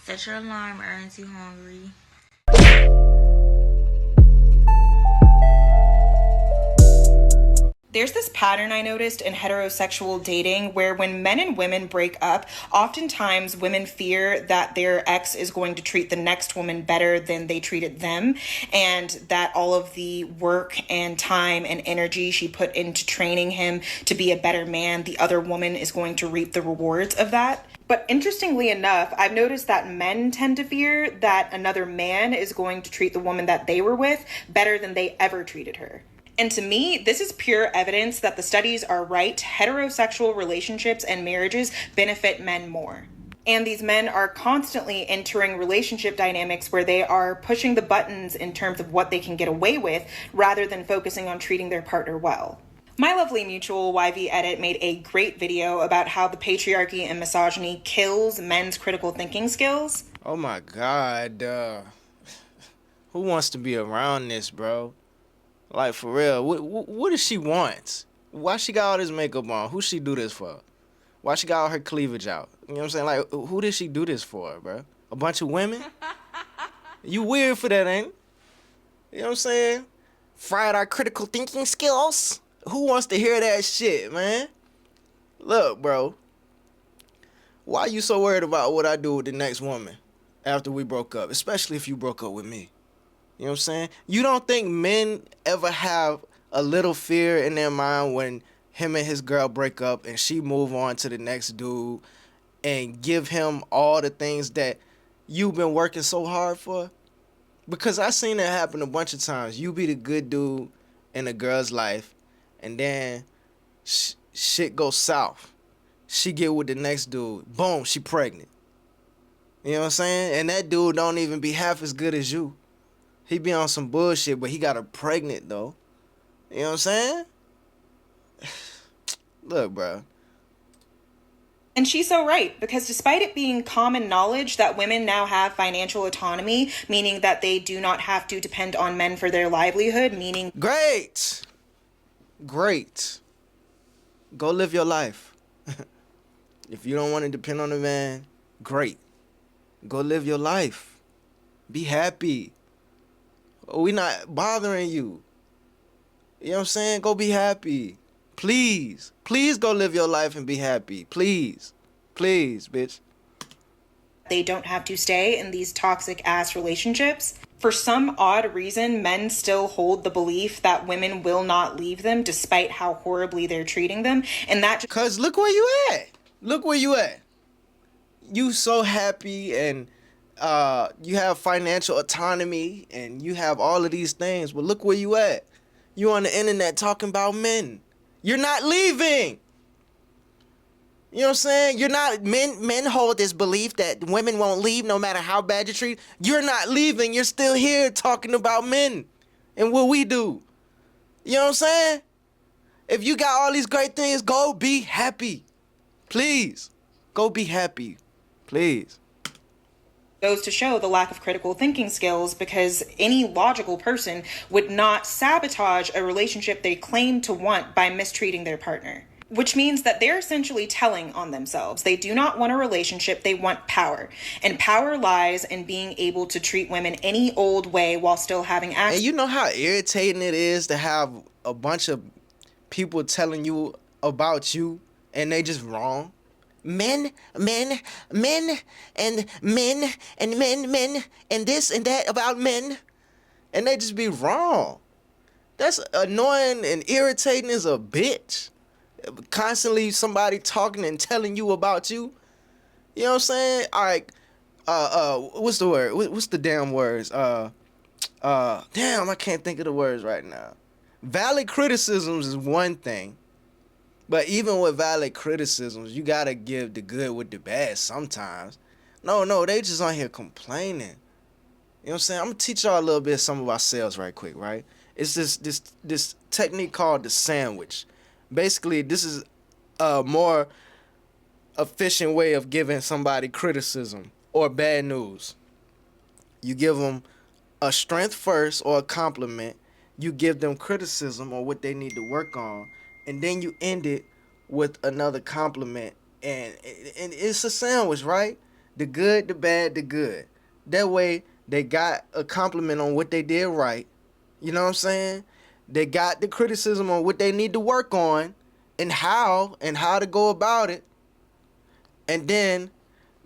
Set your alarm, aren't you hungry? There's this pattern I noticed in heterosexual dating where when men and women break up, oftentimes women fear that their ex is going to treat the next woman better than they treated them, and that all of the work and time and energy she put into training him to be a better man, the other woman is going to reap the rewards of that. But interestingly enough, I've noticed that men tend to fear that another man is going to treat the woman that they were with better than they ever treated her. And to me, this is pure evidence that the studies are right. Heterosexual relationships and marriages benefit men more. And these men are constantly entering relationship dynamics where they are pushing the buttons in terms of what they can get away with rather than focusing on treating their partner well. My lovely mutual YV Edit made a great video about how the patriarchy and misogyny kills men's critical thinking skills. Oh my God, who wants to be around this, bro? Like, for real, what does she want? Why she got all this makeup on? Who she do this for? Why she got all her cleavage out? You know what I'm saying? Like, who did she do this for, bro? A bunch of women? You weird for that, ain't it? You know what I'm saying? Fried our critical thinking skills? Who wants to hear that shit, man? Look, bro. Why you so worried about what I do with the next woman after we broke up? Especially if you broke up with me. You know what I'm saying? You don't think men ever have a little fear in their mind when him and his girl break up and she move on to the next dude and give him all the things that you've been working so hard for? Because I seen that happen a bunch of times. You be the good dude in a girl's life and then shit goes south. She get with the next dude. Boom, she pregnant. You know what I'm saying? And that dude don't even be half as good as you. He be on some bullshit, but he got her pregnant, though. You know what I'm saying? Look, bro. And she's so right, because despite it being common knowledge that women now have financial autonomy, meaning that they do not have to depend on men for their livelihood, meaning... Great! Great. Go live your life. If you don't want to depend on a man, great. Go live your life. Be happy. We not bothering you. You know what I'm saying? Go be happy. Please. Please go live your life and be happy. Please. Please, bitch. They don't have to stay in these toxic ass relationships. For some odd reason, men still hold the belief that women will not leave them despite how horribly they're treating them. And that... Cause look where you at. Look where you at. You so happy and you have financial autonomy and you have all of these things, but look where you at. You on the internet talking about men. You're not leaving. You know what I'm saying? You're not, men hold this belief that women won't leave no matter how bad you treat. You're not leaving. You're still here talking about men and what we do. You know what I'm saying? If you got all these great things, go be happy. Please. Go be happy. Please. Goes to show the lack of critical thinking skills, because any logical person would not sabotage a relationship they claim to want by mistreating their partner. Which means that they're essentially telling on themselves. They do not want a relationship, they want power. And power lies in being able to treat women any old way while still having access. And you know how irritating it is to have a bunch of people telling you about you and they just wrong? Men, and men, and this and that about men. And they just be wrong. That's annoying and irritating as a bitch. Constantly somebody talking and telling you about you. You know what I'm saying? All right. What's the word? What's the damn words? Damn, I can't think of the words right now. Valid criticisms is one thing. But even with valid criticisms, you gotta give the good with the bad sometimes. No, they just on here complaining. You know what I'm saying? I'm gonna teach y'all a little bit of some of ourselves right quick, right? It's this technique called the sandwich. Basically, this is a more efficient way of giving somebody criticism or bad news. You give them a strength first or a compliment. You give them criticism or what they need to work on, and then you end it with another compliment, and it's a sandwich, right? The good, the bad, the good. That way, they got a compliment on what they did right. You know what I'm saying? They got the criticism on what they need to work on and how to go about it. And then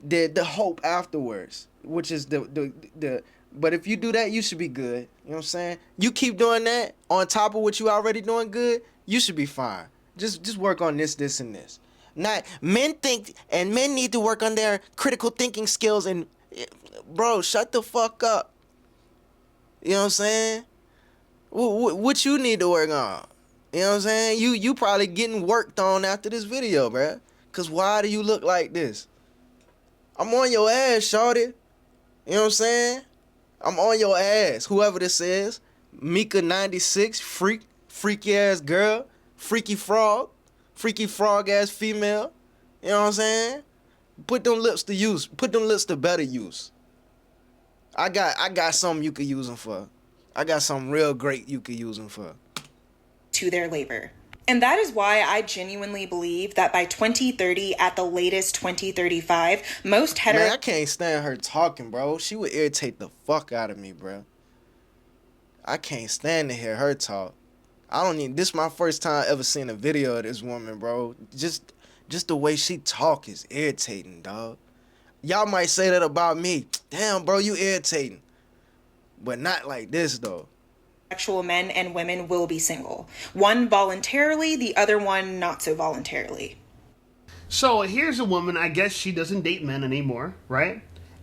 the hope afterwards, which is the but if you do that, you should be good. You know what I'm saying? You keep doing that on top of what you already doing good, you should be fine. Just work on this, and this. Not men think, and men need to work on their critical thinking skills. And bro, shut the fuck up. You know what I'm saying? What you need to work on? You know what I'm saying? You probably getting worked on after this video, bruh. Cause why do you look like this? I'm on your ass, shorty. You know what I'm saying? I'm on your ass. Whoever this is, Mika96, freaky ass girl, freaky frog ass female. You know what I'm saying? Put them lips to use. Put them lips to better use. I got something you could use them for. I got something real great you could use them for. To their labor. And that is why I genuinely believe that by 2030, at the latest 2035, most Man, I can't stand her talking, bro. She would irritate the fuck out of me, bro. I can't stand to hear her talk. This is my first time ever seeing a video of this woman, bro. Just the way she talk is irritating, dog. Y'all might say that about me. Damn, bro, you irritating. But not like this, though. Actual men and women will be single. One voluntarily, the other one not so voluntarily. So here's a woman, I guess she doesn't date men anymore, right?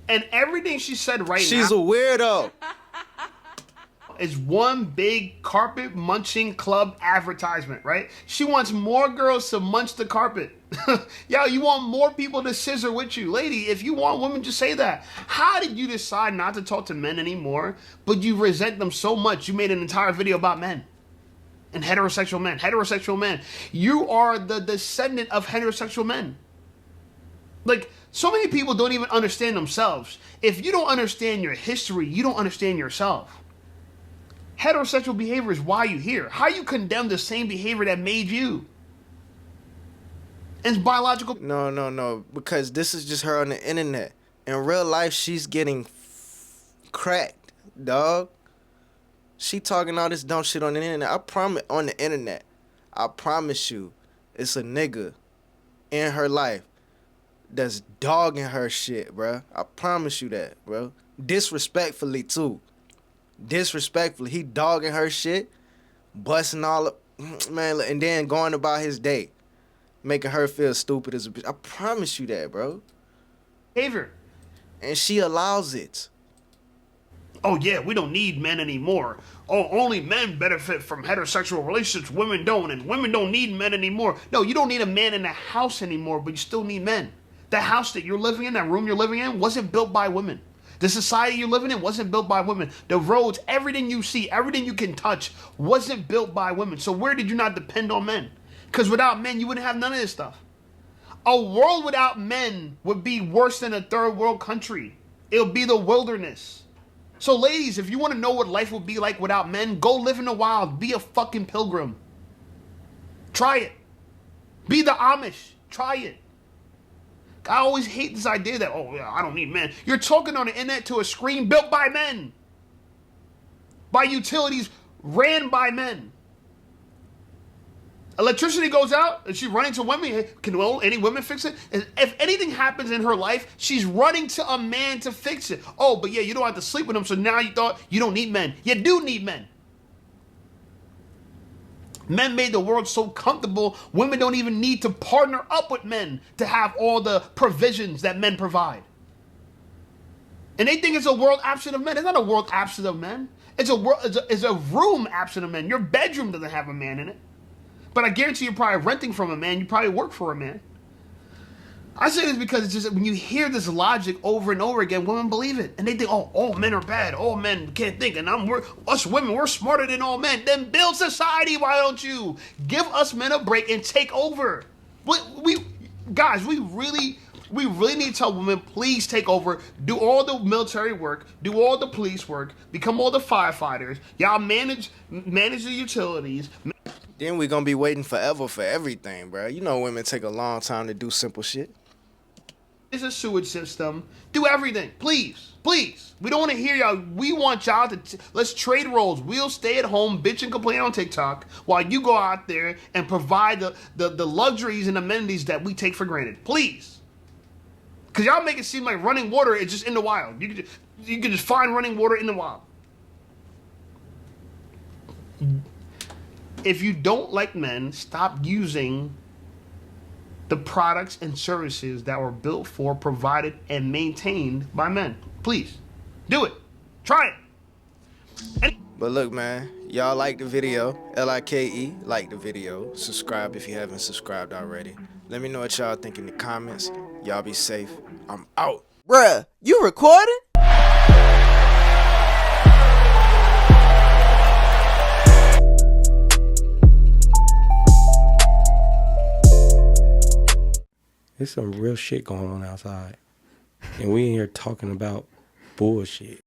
And everything she said She's a weirdo. is one big carpet munching club advertisement, right? She wants more girls to munch the carpet. Yo, you want more people to scissor with you. Lady, if you want women, just say that. How did you decide not to talk to men anymore, but you resent them so much you made an entire video about men and heterosexual men? Heterosexual men. You are the descendant of heterosexual men. Like, so many people don't even understand themselves. If you don't understand your history, you don't understand yourself. Heterosexual behavior is why you're here. How you condemn the same behavior that made you? It's biological. No. Because this is just her on the internet. In real life, she's getting cracked, dog. She talking all this dumb shit on the internet. I promise you, it's a nigga in her life that's dogging her shit, bruh. I promise you that, bro. Disrespectfully, too. Disrespectfully. He dogging her shit, busting all up, man, and then going about his day, making her feel stupid as a bitch. I promise you that, bro. Behavior. And she allows it. Oh, yeah, we don't need men anymore. Oh, only men benefit from heterosexual relationships. Women don't, and women don't need men anymore. No, you don't need a man in the house anymore, but you still need men. The house that you're living in, that room you're living in, wasn't built by women. The society you're living in wasn't built by women. The roads, everything you see, everything you can touch wasn't built by women. So where did you not depend on men? Because without men, you wouldn't have none of this stuff. A world without men would be worse than a third world country. It would be the wilderness. So ladies, if you want to know what life would be like without men, go live in the wild. Be a fucking pilgrim. Try it. Be the Amish. Try it. I always hate this idea that, oh, yeah, I don't need men. You're talking on the internet to a screen built by men. By utilities ran by men. Electricity goes out and she's running to women. Hey, can any women fix it? If anything happens in her life, she's running to a man to fix it. Oh, but yeah, you don't have to sleep with him, so now you thought you don't need men. You do need men. Men made the world so comfortable, women don't even need to partner up with men to have all the provisions that men provide. And they think it's a world absent of men. It's not a world absent of men. It's a room absent of men. Your bedroom doesn't have a man in it. But I guarantee you're probably renting from a man. You probably work for a man. I say this because it's just when you hear this logic over and over again, women believe it. And they think, oh, all men are bad. All men can't think. And us women, we're smarter than all men. Then build society, why don't you? Give us men a break and take over. Guys, we really need to tell women, please take over. Do all the military work. Do all the police work. Become all the firefighters. Y'all manage the utilities. Then we're going to be waiting forever for everything, bro. You know women take a long time to do simple shit. It's a sewage system. Do everything, please, please. We don't want to hear y'all. We want y'all to let's trade roles. We'll stay at home, bitch and complain on TikTok while you go out there and provide the luxuries and amenities that we take for granted. Please, because y'all make it seem like running water is just in the wild. You can just find running water in the wild. If you don't like men, stop using the products and services that were built for, provided, and maintained by men. Please, do it. Try it. But look, man, y'all like the video. L-I-K-E, like the video. Subscribe if you haven't subscribed already. Let me know what y'all think in the comments. Y'all be safe. I'm out. Bruh, you recording? There's some real shit going on outside. And we in here talking about bullshit.